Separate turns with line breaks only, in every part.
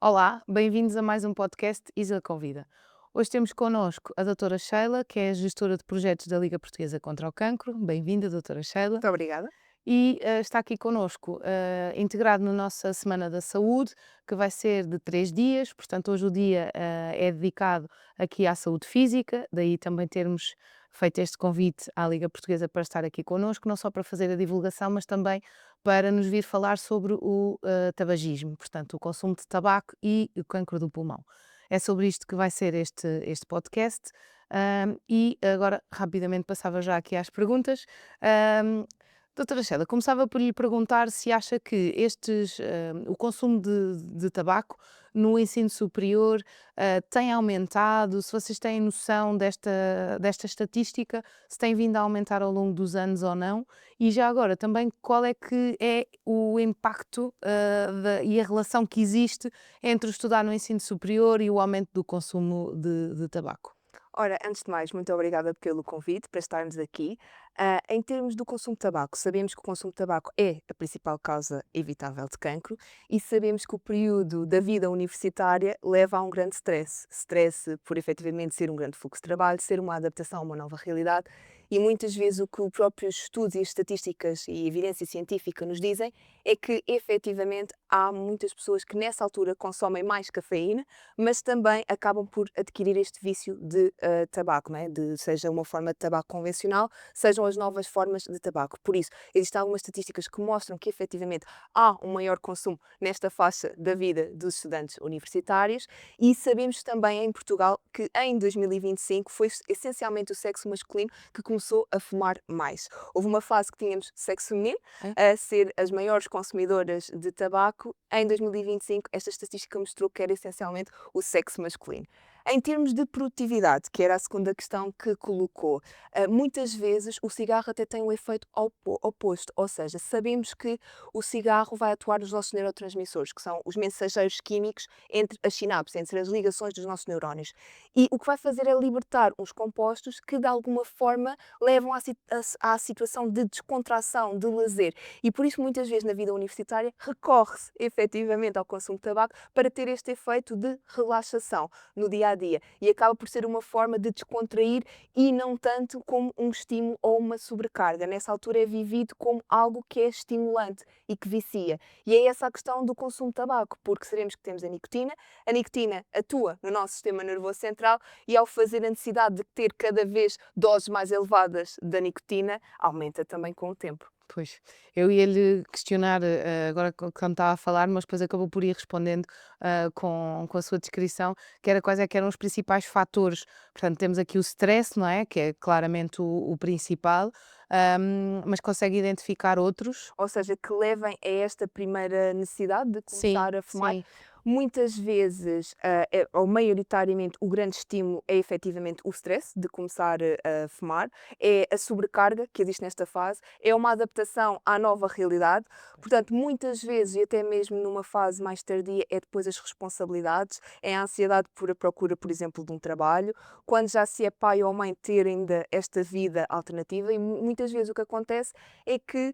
Olá, bem-vindos a mais um podcast Isla Convida. Hoje temos connosco a doutora Sheila, que é a gestora de projetos da Liga Portuguesa contra o Cancro. Bem-vinda, doutora Sheila.
Muito obrigada.
E está aqui connosco, integrado na nossa Semana da Saúde, que vai ser de 3 dias, portanto hoje o dia é dedicado aqui à saúde física, daí também termos feito este convite à Liga Portuguesa para estar aqui connosco, não só para fazer a divulgação, mas também para nos vir falar sobre o tabagismo, portanto o consumo de tabaco e o cancro do pulmão. É sobre isto que vai ser este podcast. E agora rapidamente passava já aqui às perguntas. Ahm, Doutora Sheila, começava por lhe perguntar se acha que o consumo de tabaco no ensino superior tem aumentado, se vocês têm noção desta estatística, se tem vindo a aumentar ao longo dos anos ou não, e já agora também qual é que é o impacto e a relação que existe entre o estudar no ensino superior e o aumento do consumo de tabaco?
Ora, antes de mais, muito obrigada pelo convite para estarmos aqui. Em termos do consumo de tabaco, sabemos que o consumo de tabaco é a principal causa evitável de cancro e sabemos que o período da vida universitária leva a um grande stress. Stress por efetivamente ser um grande fluxo de trabalho, ser uma adaptação a uma nova realidade e muitas vezes o que os próprios estudos e as estatísticas e evidência científica nos dizem é que efetivamente há muitas pessoas que nessa altura consomem mais cafeína, mas também acabam por adquirir este vício de tabaco, não é? Seja uma forma de tabaco convencional, sejam as novas formas de tabaco. Por isso, existem algumas estatísticas que mostram que efetivamente há um maior consumo nesta faixa da vida dos estudantes universitários e sabemos também em Portugal que em 2025 foi essencialmente o sexo masculino que começou a fumar mais. Houve uma fase que tínhamos sexo feminino
É?
a ser as maiores consumidoras de tabaco. Em 2025, esta estatística mostrou que era essencialmente o sexo masculino. Em termos de produtividade, que era a segunda questão que colocou, muitas vezes o cigarro até tem um efeito oposto, ou seja, sabemos que o cigarro vai atuar nos nossos neurotransmissores, que são os mensageiros químicos entre as sinapses, entre as ligações dos nossos neurónios. E o que vai fazer é libertar uns compostos que, de alguma forma, levam à situação de descontração, de lazer. E por isso, muitas vezes na vida universitária, recorre-se efetivamente ao consumo de tabaco para ter este efeito de relaxação no dia a dia. E acaba por ser uma forma de descontrair e não tanto como um estímulo ou uma sobrecarga. Nessa altura é vivido como algo que é estimulante e que vicia. E é essa a questão do consumo de tabaco, porque sabemos que temos a nicotina atua no nosso sistema nervoso central e ao fazer a necessidade de ter cada vez doses mais elevadas da nicotina, aumenta também com o tempo.
Pois, eu ia lhe questionar agora quando estava a falar, mas depois acabou por ir respondendo com a sua descrição, que era quais é que eram os principais fatores. Portanto, temos aqui o stress, não é? Que é claramente o principal, mas consegue identificar outros?
Ou seja, que levem a esta primeira necessidade de
Sim,
começar a fumar.
sim.
Muitas vezes, ou maioritariamente, o grande estímulo é efetivamente o stress de começar a fumar, é a sobrecarga que existe nesta fase, é uma adaptação à nova realidade. Portanto, muitas vezes, e até mesmo numa fase mais tardia, é depois as responsabilidades, é a ansiedade por a procura, por exemplo, de um trabalho, quando já se é pai ou mãe, ter ainda esta vida alternativa, e muitas vezes o que acontece é que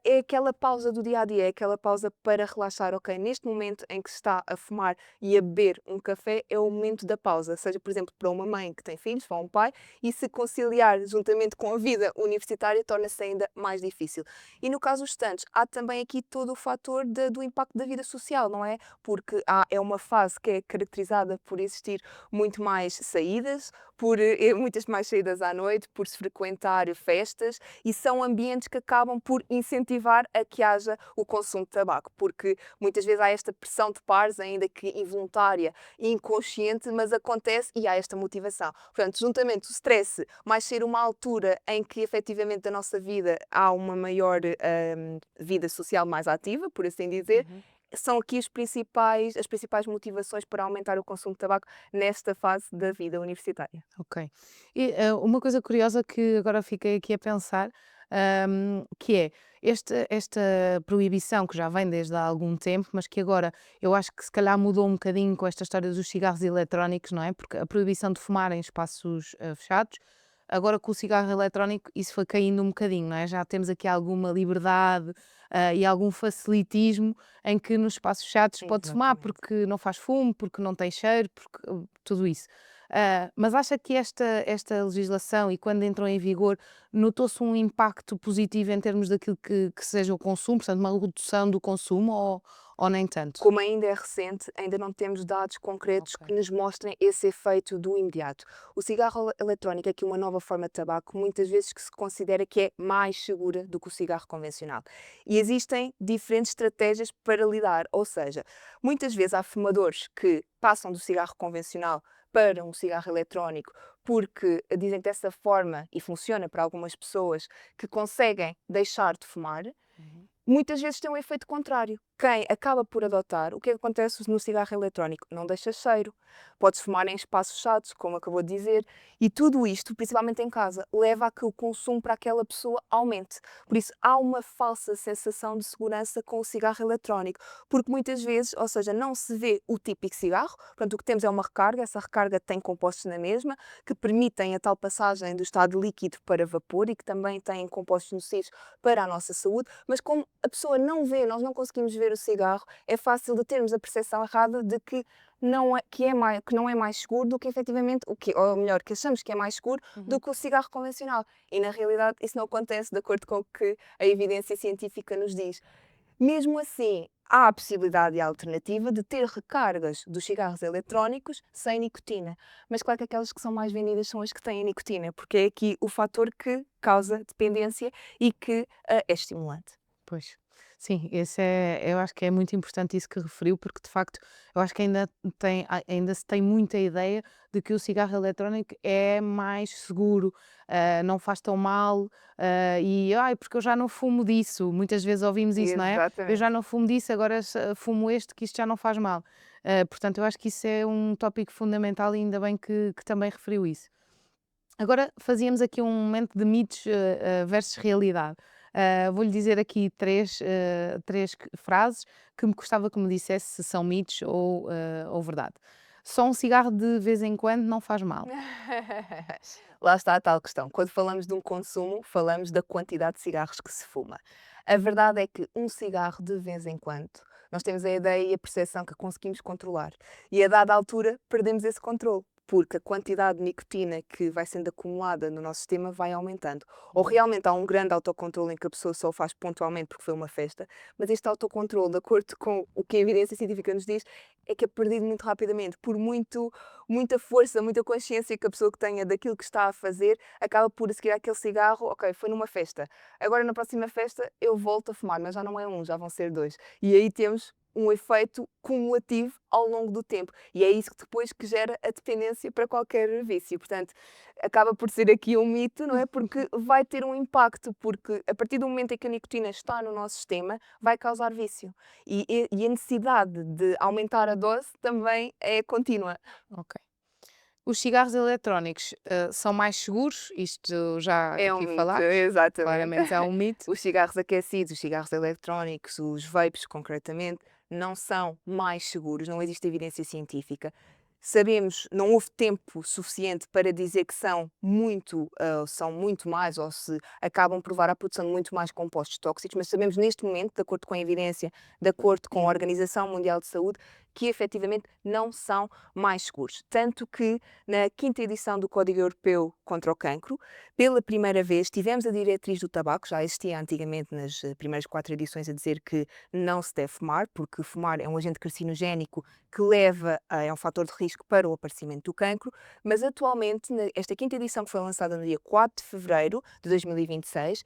é aquela pausa do dia a dia, é aquela pausa para relaxar. Ok, neste momento em que se está a fumar e a beber um café, é o momento da pausa. Seja, por exemplo, para uma mãe que tem filhos, para um pai, e se conciliar juntamente com a vida universitária torna-se ainda mais difícil. E no caso dos estudantes, há também aqui todo o fator do impacto da vida social, não é? Porque é uma fase que é caracterizada por existir muito mais saídas, por muitas mais saídas à noite, por se frequentar festas, e são ambientes que acabam por incentivar a que haja o consumo de tabaco, porque muitas vezes há esta pressão de pares, ainda que involuntária e inconsciente, mas acontece e há esta motivação. Portanto, juntamente o stress, mais ser uma altura em que efetivamente da nossa vida há uma maior vida social mais ativa, por assim dizer,
Uhum.
são aqui as principais motivações para aumentar o consumo de tabaco nesta fase da vida universitária.
Ok. E uma coisa curiosa que agora fiquei aqui a pensar, que é esta proibição que já vem desde há algum tempo, mas que agora eu acho que se calhar mudou um bocadinho com esta história dos cigarros eletrónicos, não é? Porque a proibição de fumar em espaços fechados. Agora com o cigarro eletrónico isso foi caindo um bocadinho, não é? Já temos aqui alguma liberdade, e algum facilitismo em que nos espaços fechados pode fumar
Exatamente.
porque não faz fumo, porque não tem cheiro, porque tudo isso. Mas acha que esta legislação e quando entrou em vigor, notou-se um impacto positivo em termos daquilo que seja o consumo, portanto uma redução do consumo ou nem tanto?
Como ainda é recente, ainda não temos dados concretos
Ok.
que nos mostrem esse efeito do imediato. O cigarro eletrónico é aqui uma nova forma de tabaco, muitas vezes que se considera que é mais segura do que o cigarro convencional. E existem diferentes estratégias para lidar, ou seja, muitas vezes há fumadores que passam do cigarro convencional para um cigarro eletrónico porque dizem que dessa forma, e funciona para algumas pessoas, que conseguem deixar de fumar.
Uhum.
Muitas vezes tem um efeito contrário. Quem acaba por adotar, o que é que acontece no cigarro eletrónico? Não deixa cheiro. Pode-se fumar em espaços fechados, como acabou de dizer, e tudo isto, principalmente em casa, leva a que o consumo para aquela pessoa aumente. Por isso, há uma falsa sensação de segurança com o cigarro eletrónico, porque muitas vezes, ou seja, não se vê o típico cigarro, portanto, o que temos é uma recarga, essa recarga tem compostos na mesma, que permitem a tal passagem do estado líquido para vapor e que também têm compostos nocivos para a nossa saúde, mas como a pessoa não vê, nós não conseguimos ver o cigarro, é fácil de termos a percepção errada de que que não é mais seguro do que efetivamente, ou melhor, que achamos que é mais seguro do
Uhum.
que o cigarro convencional. E na realidade isso não acontece de acordo com o que a evidência científica nos diz. Mesmo assim, há a possibilidade e a alternativa de ter recargas dos cigarros eletrónicos sem nicotina. Mas claro que aquelas que são mais vendidas são as que têm nicotina, porque é aqui o fator que causa dependência e que é estimulante.
Pois. Sim, esse eu acho que é muito importante isso que referiu, porque de facto eu acho que ainda se tem muita ideia de que o cigarro eletrónico é mais seguro, não faz tão mal, e ai, porque eu já não fumo disso. Muitas vezes ouvimos isso, não é? Eu já
Exatamente.
não fumo disso, agora fumo este, que isto já não faz mal. Portanto, eu acho que isso é um tópico fundamental e ainda bem que também referiu isso. Agora fazíamos aqui um momento de mitos, versus realidade. Vou-lhe dizer aqui três frases que me gostava que me dissesse se são mitos ou verdade. Só um cigarro de vez em quando não faz mal.
Lá está a tal questão. Quando falamos de um consumo, falamos da quantidade de cigarros que se fuma. A verdade é que um cigarro de vez em quando, nós temos a ideia e a percepção que conseguimos controlar. E a dada altura perdemos esse controle, porque a quantidade de nicotina que vai sendo acumulada no nosso sistema vai aumentando. Ou
Uhum.
realmente há um grande autocontrole em que a pessoa só o faz pontualmente porque foi uma festa, mas este autocontrole, de acordo com o que a evidência científica nos diz, é que é perdido muito rapidamente, por muita força, muita consciência que a pessoa que tenha daquilo que está a fazer, acaba por a seguir aquele cigarro, ok, foi numa festa, agora na próxima festa eu volto a fumar, mas já não é um, já vão ser dois. E aí temos um efeito cumulativo ao longo do tempo. E é isso que depois que gera a dependência para qualquer vício. Portanto, acaba por ser aqui um mito, não é? Porque vai ter um impacto, porque a partir do momento em que a nicotina está no nosso sistema, vai causar vício. E a necessidade de aumentar a dose também é contínua.
Ok. Os cigarros eletrónicos, são mais seguros? Isto já
É um
aqui
mito,
falámos,
exatamente.
claramente é um mito.
Os cigarros aquecidos, os cigarros eletrónicos, os vapes concretamente, não são mais seguros, não existe evidência científica. Sabemos, não houve tempo suficiente para dizer que são muito mais ou se acabam por levar à produção de muito mais compostos tóxicos, mas sabemos neste momento, de acordo com a evidência, de acordo com a Organização Mundial de Saúde, que efetivamente não são mais seguros. Tanto que na quinta edição do Código Europeu contra o Cancro, pela primeira vez tivemos a diretriz do tabaco, já existia antigamente nas primeiras 4 edições a dizer que não se deve fumar, porque fumar é um agente carcinogénico que é um fator de risco para o aparecimento do cancro, mas atualmente, esta quinta edição que foi lançada no dia 4 de fevereiro de 2026,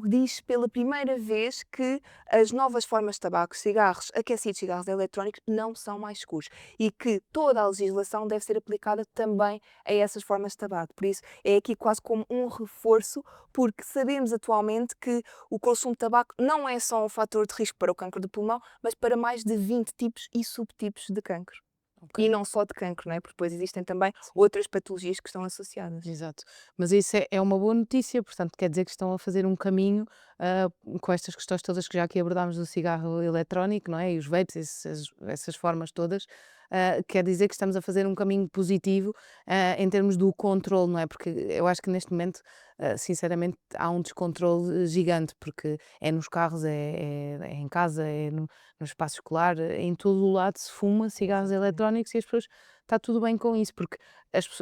diz pela primeira vez que as novas formas de tabaco, cigarros aquecidos, cigarros eletrónicos, não são mais seguros e que toda a legislação deve ser aplicada também a essas formas de tabaco. Por isso, é aqui quase como um reforço, porque sabemos atualmente que o consumo de tabaco não é só um fator de risco para o cancro do pulmão, mas para mais de 20 tipos e subtipos de cancro.
Ok.
E não só de cancro, não é? Porque depois existem também
Sim.
outras patologias que estão associadas.
Exato. Mas isso é uma boa notícia, portanto, quer dizer que estão a fazer um caminho, ah, com estas questões todas que já aqui abordámos do cigarro eletrónico, não é? E os vapes, essas formas todas, quer dizer que estamos a fazer um caminho positivo, em termos do controle, não é? Porque eu acho que neste momento, sinceramente, há um descontrole gigante, porque é nos carros, é em casa, é no espaço escolar, em todo o lado se fuma cigarros
Exatamente.
eletrónicos e as pessoas está tudo bem com isso, porque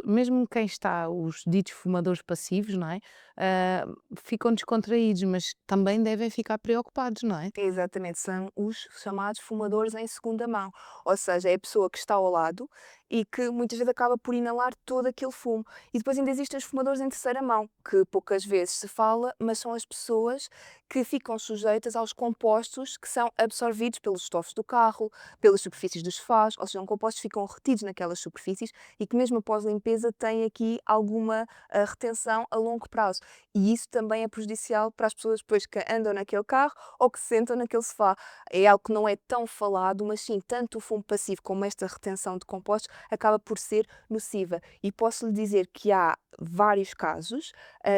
mesmo quem está, os ditos fumadores passivos, não é? Ah, ficam descontraídos, mas também devem ficar preocupados, não é?
Exatamente, são os chamados fumadores em segunda mão, ou seja, é a pessoa que está ao lado e que muitas vezes acaba por inalar todo aquele fumo. E depois ainda existem os fumadores em terceira mão, que poucas vezes se fala, mas são as pessoas que ficam sujeitas aos compostos que são absorvidos pelos estofos do carro, pelas superfícies dos sofás, ou seja, são compostos que ficam retidos naquelas superfícies e que mesmo após limpeza têm aqui alguma retenção a longo prazo. E isso também é prejudicial para as pessoas depois que andam naquele carro ou que se sentam naquele sofá. É algo que não é tão falado, mas sim, tanto o fumo passivo como esta retenção de compostos acaba por ser nociva. E posso lhe dizer que há vários casos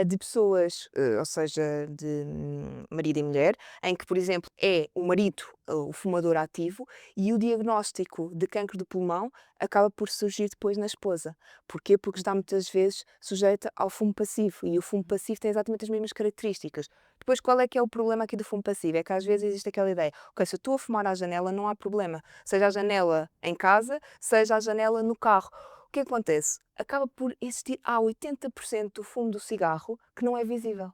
de pessoas, ou seja, de marido e mulher, em que, por exemplo, é o marido o fumador ativo e o diagnóstico de cancro do pulmão acaba por surgir depois na esposa. Porquê? Porque está muitas vezes sujeita ao fumo passivo e o fumo passivo tem exatamente as mesmas características. Depois, qual é que é o problema aqui do fumo passivo? É que às vezes existe aquela ideia, ok, se eu estou a fumar à janela não há problema, seja a janela em casa, seja a janela no carro. O que acontece? Acaba por existir, há 80% do fumo do cigarro que não é visível.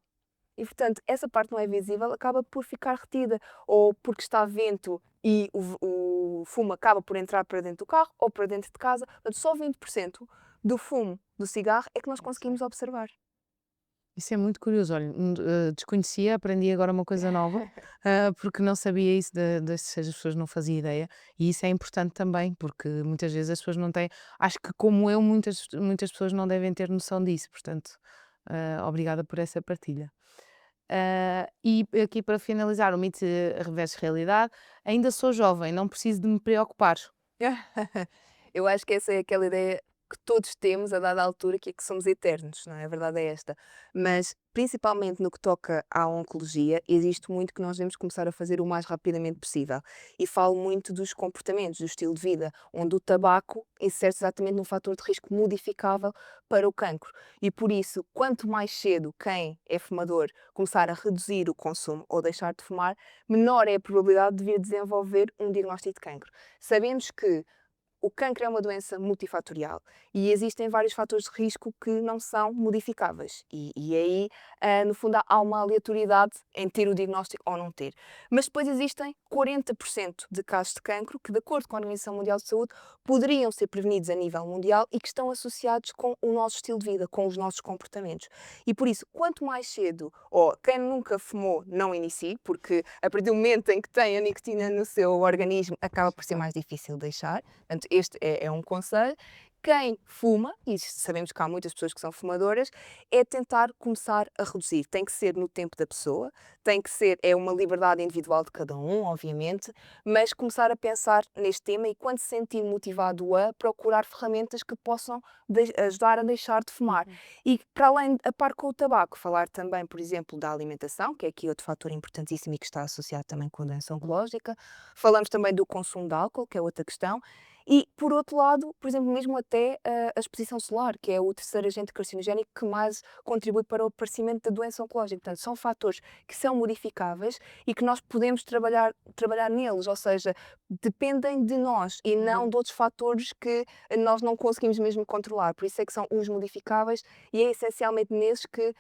E, portanto, essa parte não é visível, acaba por ficar retida, ou porque está vento e o fumo acaba por entrar para dentro do carro ou para dentro de casa. Portanto, só 20% do fumo do cigarro é que nós conseguimos observar.
Isso é muito curioso, olha, desconhecia, aprendi agora uma coisa nova, porque não sabia isso se as pessoas não faziam ideia, e isso é importante também, porque muitas vezes as pessoas não têm, acho que como eu, muitas pessoas não devem ter noção disso, portanto, obrigada por essa partilha. E aqui para finalizar, o mito revés realidade, ainda sou jovem, não preciso de me preocupar.
Eu acho que essa é aquela ideia que todos temos a dada altura, que é que somos eternos, não é? A verdade é esta. Mas, principalmente no que toca à oncologia, existe muito que nós devemos começar a fazer o mais rapidamente possível. E falo muito dos comportamentos, do estilo de vida, onde o tabaco insere exatamente num fator de risco modificável para o cancro. E por isso, quanto mais cedo quem é fumador começar a reduzir o consumo ou deixar de fumar, menor é a probabilidade de vir a desenvolver um diagnóstico de cancro. Sabemos que o cancro é uma doença multifatorial e existem vários fatores de risco que não são modificáveis. E aí, no fundo, há uma aleatoriedade em ter o diagnóstico ou não ter. Mas depois existem 40% de casos de cancro que, de acordo com a Organização Mundial de Saúde, poderiam ser prevenidos a nível mundial e que estão associados com o nosso estilo de vida, com os nossos comportamentos. E por isso, quanto mais cedo, ou quem nunca fumou, não inicie, porque a partir do momento em que tem a nicotina no seu organismo, acaba por ser mais difícil deixar. Portanto, este é um conselho. Quem fuma, e sabemos que há muitas pessoas que são fumadoras, é tentar começar a reduzir. Tem que ser no tempo da pessoa, tem que ser, é uma liberdade individual de cada um, obviamente, mas começar a pensar neste tema e quando se sentir motivado a procurar ferramentas que possam ajudar a deixar de fumar.
Uhum.
E para além, a par com o tabaco, falar também, por exemplo, da alimentação, que é aqui outro fator importantíssimo e que está associado também com a doença oncológica. Falamos também do consumo de álcool, que é outra questão. E, por outro lado, por exemplo, mesmo até a exposição solar, que é o terceiro agente carcinogénico que mais contribui para o aparecimento da doença oncológica. Portanto, são fatores que são modificáveis e que nós podemos trabalhar neles, ou seja, dependem de nós e não de outros fatores que nós não conseguimos mesmo controlar. Por isso é que são os modificáveis e é essencialmente nesses que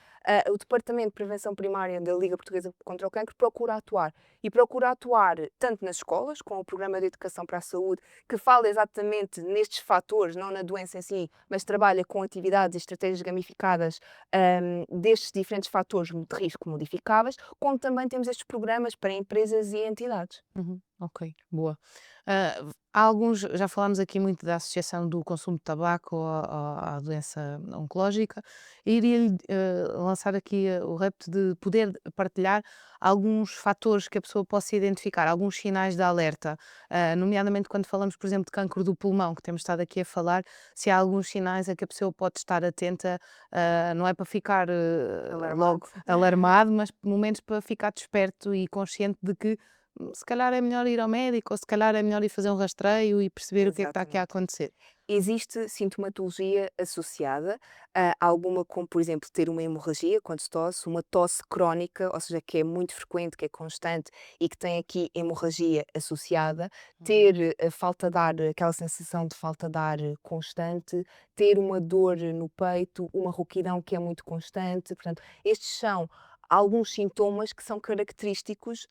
o Departamento de Prevenção Primária da Liga Portuguesa contra o Cancro procura atuar. E procura atuar tanto nas escolas, com o Programa de Educação para a Saúde, que fala exatamente nestes fatores, não na doença em si, mas trabalha com atividades e estratégias gamificadas destes diferentes fatores de risco modificáveis, como também temos estes programas para empresas e entidades.
Uhum, ok, boa. Há alguns, já falámos aqui muito da associação do consumo de tabaco à doença oncológica. E iria-lhe lançar aqui o repto de poder partilhar alguns fatores que a pessoa possa identificar, alguns sinais de alerta, nomeadamente quando falamos, por exemplo, de cancro do pulmão, que temos estado aqui a falar, se há alguns sinais a que a pessoa pode estar atenta, não é para ficar
Alarmado.
logo alarmado, mas momentos para ficar desperto e consciente de que se calhar é melhor ir ao médico, ou se calhar é melhor ir fazer um rastreio e perceber o que é que está aqui a
Exatamente.
acontecer.
Existe sintomatologia associada a alguma, como por exemplo ter uma hemorragia quando se tosse, uma tosse crónica, ou seja, que é muito frequente, que é constante e que tem aqui hemorragia associada,
Uhum.
ter falta de ar, aquela sensação de falta de ar constante, ter uma dor no peito, uma rouquidão que é muito constante. Portanto, estes são alguns sintomas que são característicos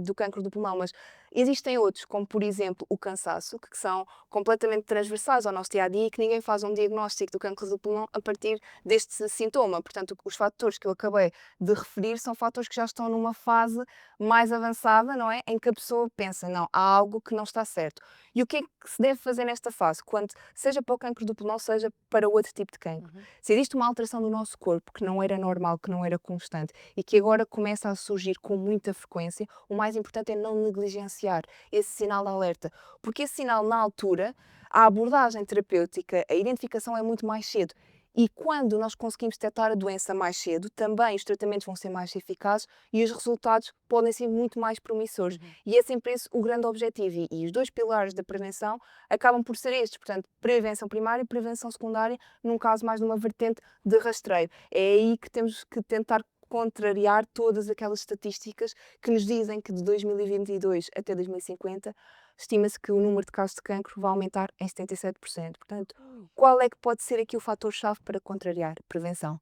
do cancro do pulmão, mas existem outros, como por exemplo o cansaço, que são completamente transversais ao nosso dia a dia e que ninguém faz um diagnóstico do cancro do pulmão a partir deste sintoma. Portanto, os fatores que eu acabei de referir são fatores que já estão numa fase mais avançada, não é? Em que a pessoa pensa, não, há algo que não está certo. E o que é que se deve fazer nesta fase? Quando, seja para o cancro do pulmão, seja para outro tipo de cancro.
Uhum.
Se existe uma alteração do nosso corpo que não era normal, que não era constante e que agora começa a surgir com muita frequência, o mais importante é não negligenciar esse sinal de alerta, porque esse sinal, na altura, a abordagem terapêutica, a identificação é muito mais cedo. E quando nós conseguimos detectar a doença mais cedo, também os tratamentos vão ser mais eficazes e os resultados podem ser muito mais promissores.
Uhum.
E é sempre esse o grande objetivo. E os dois pilares da prevenção acabam por ser estes. Portanto, prevenção primária e prevenção secundária, num caso mais numa vertente de rastreio. É aí que temos que tentar contrariar todas aquelas estatísticas que nos dizem que de 2022 até 2050 estima-se que o número de casos de cancro vai aumentar em 77%. Portanto,
Ui.
qual é que pode ser aqui o fator-chave para contrariar? Prevenção.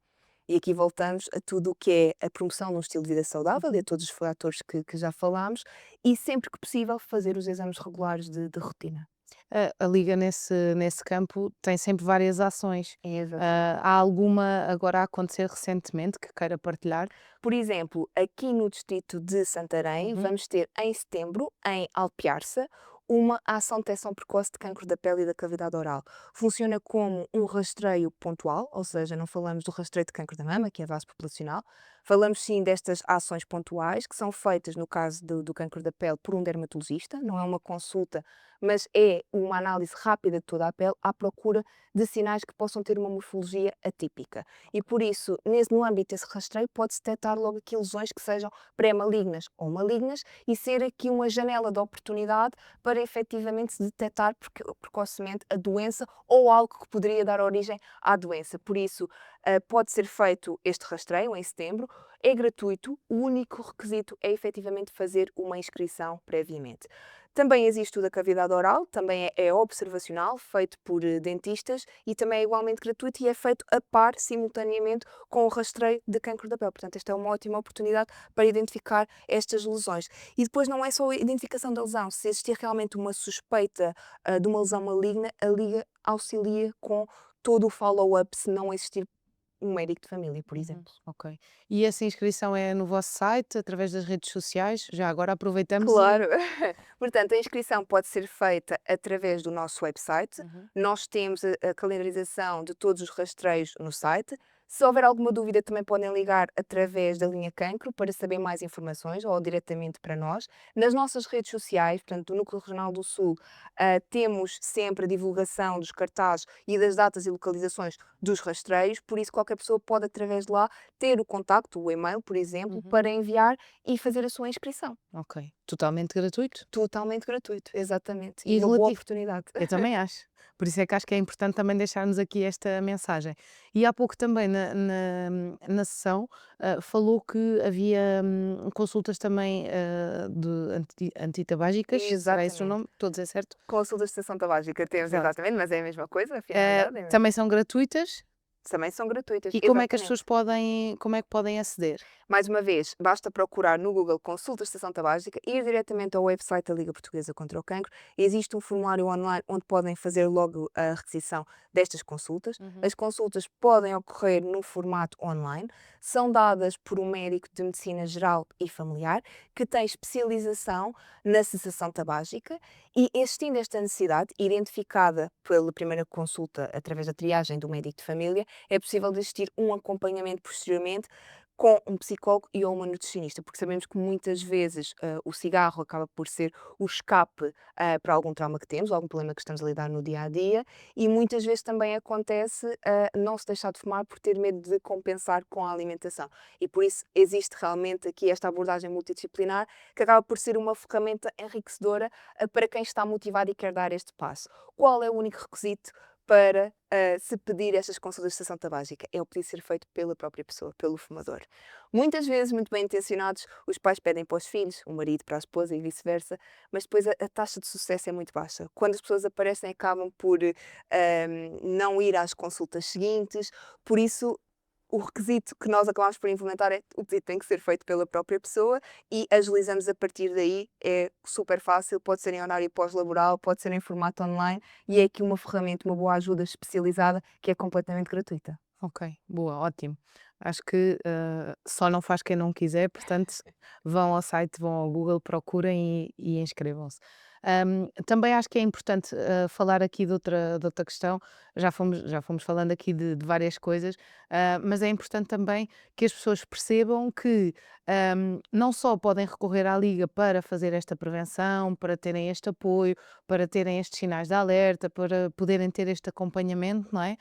E aqui voltamos a tudo o que é a promoção de um estilo de vida saudável e a
Uhum.
todos os fatores que já falámos e sempre que possível fazer os exames regulares de rotina.
A Liga nesse campo tem sempre várias ações.
É exatamente.
Há alguma agora a acontecer recentemente que queira partilhar?
Por exemplo, aqui no distrito de Santarém,
Uhum.
vamos ter em setembro, em Alpiarça, uma ação de detecção precoce de cancro da pele e da cavidade oral. Funciona como um rastreio pontual, ou seja, não falamos do rastreio de cancro da mama, que é a base populacional, falamos sim destas ações pontuais que são feitas, no caso do cancro da pele, por um dermatologista, não é uma consulta, mas é uma análise rápida de toda a pele à procura de sinais que possam ter uma morfologia atípica. E por isso, no âmbito desse rastreio, pode-se detectar logo aqui lesões que sejam pré-malignas ou malignas e ser aqui uma janela de oportunidade para efetivamente se detectar precocemente a doença ou algo que poderia dar origem à doença. Por isso, pode ser feito este rastreio em setembro, é gratuito, o único requisito é efetivamente fazer uma inscrição previamente. Também existe o da cavidade oral, também é observacional, feito por dentistas e também é igualmente gratuito e é feito a par, simultaneamente, com o rastreio de cancro da pele. Portanto, esta é uma ótima oportunidade para identificar estas lesões. E depois não é só a identificação da lesão, se existir realmente uma suspeita de uma lesão maligna, a Liga auxilia com todo o follow-up se não existir um médico de família, por
Uhum.
exemplo.
Ok. E essa inscrição é no vosso site, através das redes sociais? Já agora aproveitamos e
Claro. Portanto, a inscrição pode ser feita através do nosso website.
Uhum.
Nós temos a calendarização de todos os rastreios no site. Se houver alguma dúvida, também podem ligar através da linha Cancro para saber mais informações ou diretamente para nós. Nas nossas redes sociais, portanto, do Núcleo Regional do Sul, temos sempre a divulgação dos cartazes e das datas e localizações dos rastreios, por isso qualquer pessoa pode, através de lá, ter o contacto, o e-mail, por exemplo,
Uhum.
para enviar e fazer a sua inscrição.
Ok. Totalmente gratuito?
Totalmente gratuito, exatamente, e
E
uma boa
relativo
oportunidade.
Eu também acho. Por isso é que acho que é importante também deixarmos aqui esta mensagem. E há pouco também na sessão, falou que havia, consultas também, de antitabágicas, será esse o
Exatamente.
nome? Estou a dizer certo?
Consultas de estação tabágica temos,
Pronto.
exatamente, mas é a mesma coisa, a finalidade é a mesma.
Também são gratuitas?
Também são gratuitas,
E
exatamente.
como é que podem aceder?
Mais uma vez, basta procurar no Google Consulta Estação Tabágica, ir diretamente ao website da Liga Portuguesa contra o Cancro. Existe um formulário online onde podem fazer logo a requisição destas consultas.
Uhum.
As consultas podem ocorrer no formato online, são dadas por um médico de medicina geral e familiar que tem especialização na cessação tabágica e, existindo esta necessidade, identificada pela primeira consulta através da triagem do médico de família, é possível existir um acompanhamento posteriormente com um psicólogo e ou uma nutricionista, porque sabemos que muitas vezes o cigarro acaba por ser o escape para algum trauma que temos, algum problema que estamos a lidar no dia a dia, e muitas vezes também acontece não se deixar de fumar por ter medo de compensar com a alimentação. E por isso existe realmente aqui esta abordagem multidisciplinar que acaba por ser uma ferramenta enriquecedora para quem está motivado e quer dar este passo. Qual é o único requisito para se pedir estas consultas de estação tabágica? É o pedido ser feito pela própria pessoa, pelo fumador. Muitas vezes, muito bem intencionados, os pais pedem para os filhos, o marido para a esposa e vice-versa, mas depois a taxa de sucesso é muito baixa. Quando as pessoas aparecem, acabam por não ir às consultas seguintes, por isso o requisito que nós acabamos por implementar é o pedido tem que ser feito pela própria pessoa e agilizamos a partir daí, é super fácil, pode ser em horário pós-laboral, pode ser em formato online e é aqui uma ferramenta, uma boa ajuda especializada que é completamente gratuita.
Ok, boa, ótimo. Acho que só não faz quem não quiser, portanto, vão ao site, vão ao Google, procurem e inscrevam-se. Também acho que é importante falar aqui de outra questão, já fomos falando aqui de várias coisas, mas é importante também que as pessoas percebam que não só podem recorrer à Liga para fazer esta prevenção, para terem este apoio, para terem estes sinais de alerta, para poderem ter este acompanhamento, não é?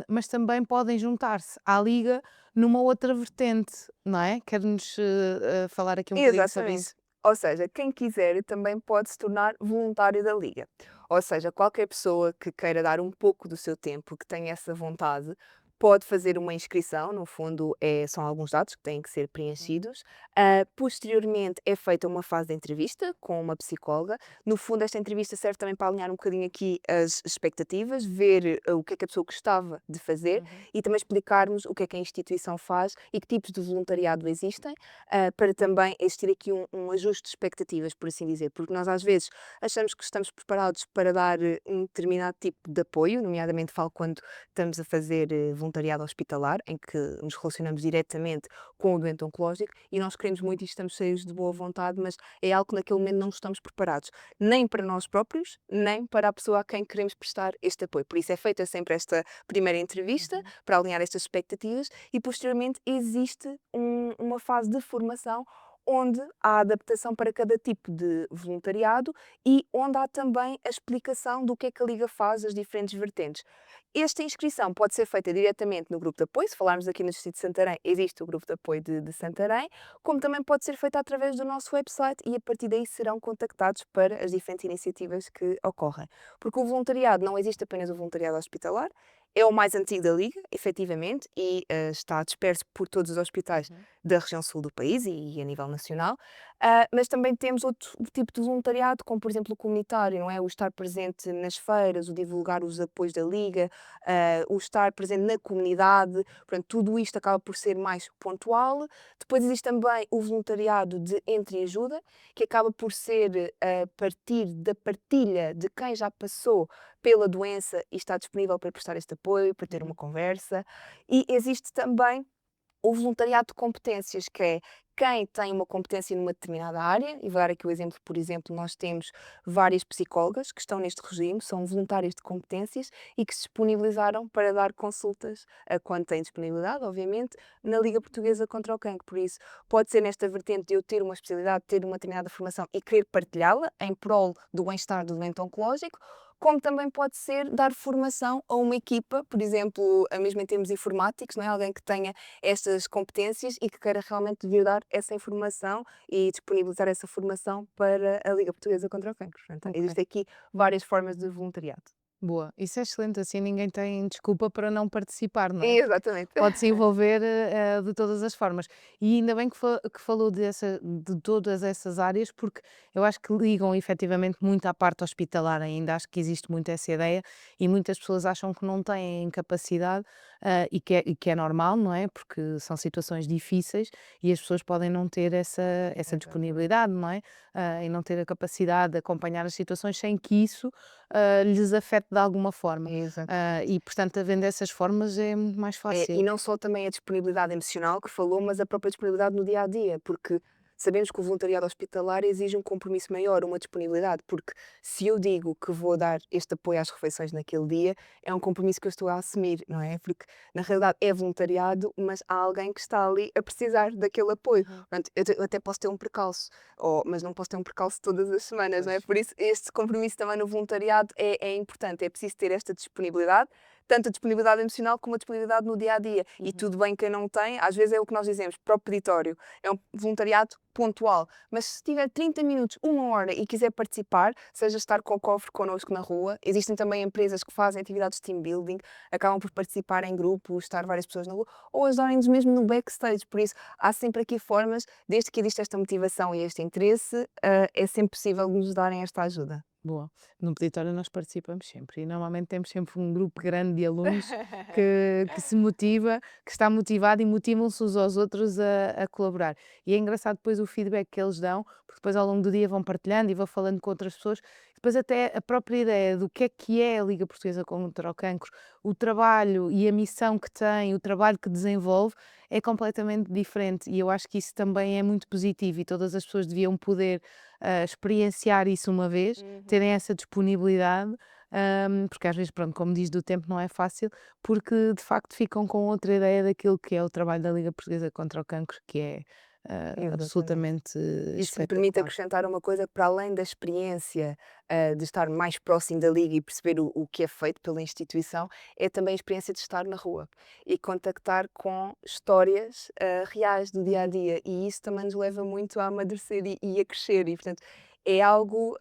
Mas também podem juntar-se à Liga numa outra vertente, não é? Quer-nos falar aqui um bocadinho sobre
Exatamente.
isso?
Ou seja, quem quiser também pode se tornar voluntário da Liga. Ou seja, qualquer pessoa que queira dar um pouco do seu tempo, que tenha essa vontade, pode fazer uma inscrição. No fundo, são alguns dados que têm que ser preenchidos. Posteriormente, é feita uma fase de entrevista com uma psicóloga. No fundo, esta entrevista serve também para alinhar um bocadinho aqui as expectativas, ver o que é que a pessoa gostava de fazer
Uhum.
e também explicarmos o que é que a instituição faz e que tipos de voluntariado existem para também existir aqui um ajuste de expectativas, por assim dizer, porque nós às vezes achamos que estamos preparados para dar um determinado tipo de apoio, nomeadamente falo quando estamos a fazer voluntariado hospitalar, em que nos relacionamos diretamente com o doente oncológico e nós queremos muito e estamos cheios de boa vontade, mas é algo que naquele momento não estamos preparados, nem para nós próprios, nem para a pessoa a quem queremos prestar este apoio. Por isso é feita sempre esta primeira entrevista
Uhum.
para alinhar estas expectativas e posteriormente existe uma fase de formação onde há adaptação para cada tipo de voluntariado e onde há também a explicação do que é que a Liga faz, as diferentes vertentes. Esta inscrição pode ser feita diretamente no grupo de apoio, se falarmos aqui no Distrito de Santarém, existe o grupo de apoio de Santarém, como também pode ser feita através do nosso website e a partir daí serão contactados para as diferentes iniciativas que ocorrem. Porque o voluntariado não existe apenas o voluntariado hospitalar, é o mais antigo da Liga, efetivamente, e está disperso por todos os hospitais
Uhum.
da região sul do país e a nível nacional. Mas também temos outro tipo de voluntariado, como por exemplo o comunitário, não é? O estar presente nas feiras, o divulgar os apoios da Liga, o estar presente na comunidade, portanto, tudo isto acaba por ser mais pontual. Depois existe também o voluntariado de entreajuda, que acaba por ser a partir da partilha de quem já passou pela doença e está disponível para prestar este apoio, para ter uma
Uhum.
conversa. E existe também o voluntariado de competências, que é quem tem uma competência numa determinada área, e vou dar aqui o exemplo, por exemplo, nós temos várias psicólogas que estão neste regime, são voluntárias de competências e que se disponibilizaram para dar consultas, quando têm disponibilidade, obviamente, na Liga Portuguesa contra o Cancro. Por isso, pode ser nesta vertente de eu ter uma especialidade, ter uma determinada formação e querer partilhá-la em prol do bem-estar do doente oncológico, como também pode ser dar formação a uma equipa, por exemplo, mesmo em termos informáticos, não é? Alguém que tenha estas competências e que queira realmente vir dar essa informação e disponibilizar essa formação para a Liga Portuguesa contra o Cancro. Portanto,
Ok,
existem aqui várias formas de voluntariado.
boa. Isso é excelente, assim ninguém tem desculpa para não participar, não é?
Exatamente.
Pode-se envolver, de todas as formas. E ainda bem que falou de todas essas áreas, porque eu acho que ligam efetivamente muito à parte hospitalar ainda, acho que existe muito essa ideia e muitas pessoas acham que não têm capacidade, e que é normal, não é? Porque são situações difíceis e as pessoas podem não ter essa
Exatamente.
disponibilidade, não é? E não ter a capacidade de acompanhar as situações sem que isso, lhes afete de alguma forma.
Exatamente.
E portanto, havendo essas formas é muito mais
E
fácil.
não só também a disponibilidade emocional que falou, mas a própria disponibilidade no dia a dia, porque sabemos que o voluntariado hospitalar exige um compromisso maior, uma disponibilidade, porque se eu digo que vou dar este apoio às refeições naquele dia, é um compromisso que eu estou a assumir, não é? Porque na realidade é voluntariado, mas há alguém que está ali a precisar daquele apoio.
Uhum.
Portanto, eu até posso ter um percalço, mas não posso ter um percalço todas as semanas, não é?
Pois.
Por isso, este compromisso também no voluntariado é importante, é preciso ter esta disponibilidade, tanto a disponibilidade emocional como a disponibilidade no dia a dia. E
Uhum.
tudo bem quem não tem, às vezes é o que nós dizemos, para o peditório, é um voluntariado pontual, mas se tiver 30 minutos, uma hora e quiser participar, seja estar com o cofre connosco na rua, existem também empresas que fazem atividades de team building, acabam por participar em grupos, estar várias pessoas na rua, ou ajudarem-nos mesmo no backstage, por isso há sempre aqui formas, desde que existe esta motivação e este interesse, é sempre possível nos darem esta ajuda.
Boa. No peditório nós participamos sempre e normalmente temos sempre um grupo grande de alunos que se motiva, que está motivado e motivam-se uns aos outros a colaborar. E é engraçado depois o feedback que eles dão, porque depois ao longo do dia vão partilhando e vão falando com outras pessoas. Depois até a própria ideia do que é a Liga Portuguesa contra o Cancro, o trabalho e a missão que tem, o trabalho que desenvolve, é completamente diferente e eu acho que isso também é muito positivo e todas as pessoas deviam poder experienciar isso uma vez,
Uhum.
terem essa disponibilidade, porque às vezes, pronto, como diz, do tempo não é fácil, porque de facto ficam com outra ideia daquilo que é o trabalho da Liga Portuguesa contra o Cancro, que é
Exatamente.
absolutamente
E se me permite
espetacular.
acrescentar uma coisa, para além da experiência, de estar mais próximo da liga e perceber o que é feito pela instituição, é também a experiência de estar na rua e contactar com histórias, reais do dia a dia, e isso também nos leva muito a amadurecer e a crescer e, portanto, é algo,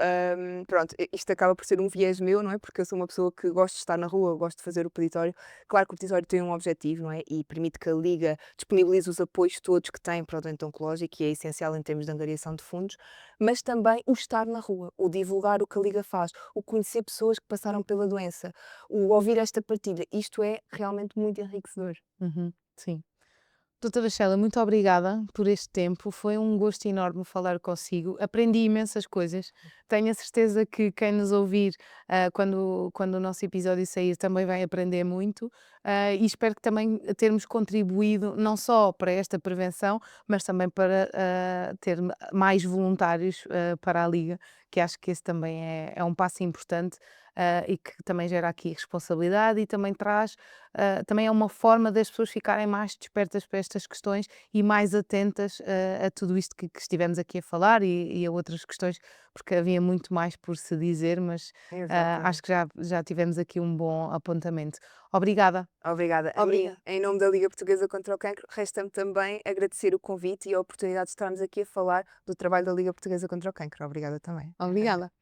pronto, isto acaba por ser um viés meu, não é, porque eu sou uma pessoa que gosto de estar na rua, gosto de fazer o peditório. Claro que o peditório tem um objetivo, não é, e permite que a liga disponibilize os apoios todos que tem para o doente oncológico, e é essencial em termos de angariação de fundos, mas também o estar na rua, o divulgar o que a Liga faz, o conhecer pessoas que passaram pela doença, o ouvir esta partilha. Isto é realmente muito enriquecedor.
Uhum, sim. Doutora Sheila, muito obrigada por este tempo. Foi um gosto enorme falar consigo. Aprendi imensas coisas. Tenho a certeza que quem nos ouvir, quando o nosso episódio sair, também vai aprender muito. E espero que também termos contribuído não só para esta prevenção, mas também para ter mais voluntários para a Liga, que acho que esse também é um passo importante. E que também gera aqui responsabilidade e também traz também é uma forma das pessoas ficarem mais despertas para estas questões e mais atentas a tudo isto que estivemos aqui a falar e a outras questões, porque havia muito mais por se dizer, mas acho
Exatamente.
que já tivemos aqui um bom apontamento. Obrigada.
Obrigada. A mim, em nome da Liga Portuguesa contra o Cancro, resta-me também agradecer o convite e a oportunidade de estarmos aqui a falar do trabalho da Liga Portuguesa contra o Cancro. Obrigada também.
Obrigada.